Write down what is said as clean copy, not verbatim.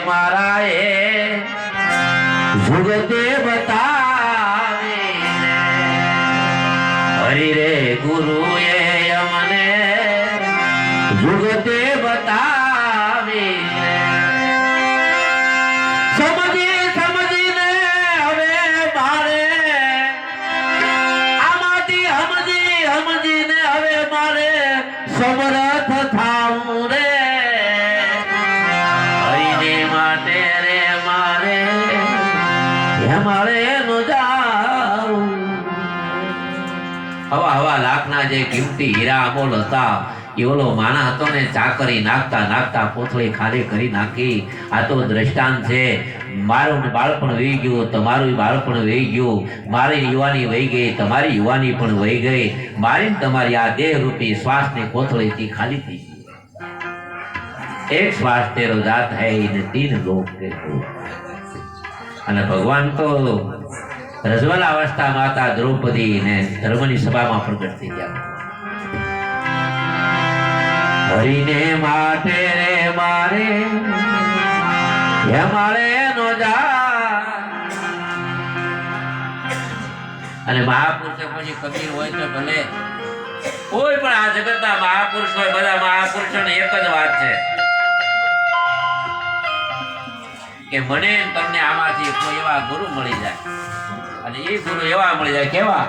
મારા એ જુગતે બતાવે હરિ રે ગુરુએ અમને જુગતે બતાવે સમજીને હવે મારે આમાંથી સમજીને હવે મારે સમર્થ થાવું રે હરિને માટે રે મારે નો જાઉં હવા લાખના જે કિંમતી હીરા અમોલ હતા એ ઓલો માણા હતો ને ચાકરી નાખતા પોથળી ખાલી કરી નાખી. આ તો દ્રષ્ટાંત છે. મારું બાળપણ વહી ગયું, તમારું બાળપણ વહી ગયું, મારી યુવાની વહી ગઈ, તમારી યુવાની પણ વહી ગઈ, મારી તમારી આ દેહ રૂપી શ્વાસની કોથળીથી ખાલી થઈ ગઈ. એક શ્વાસ તેરો જાત હૈ ને તીન લોક કે અને ભગવાન તો રજવાલા અવસ્થા માતા દ્રૌપદી ને ધર્મની સભામાં પ્રગટ થઈ ગયા. હરિને માટે રે મારે મારે નો જા. અને મહાપુરુષો પછી કબીર હોય તો ભલે કોઈ પણ આ જગતના મહાપુરુષ હોય, બધા મહાપુરુષોને એક જ વાત છે કે મને તમને આમાંથી કોઈ એવા ગુરુ મળી જાય અને એ ગુરુ એવા મળી જાય કેવા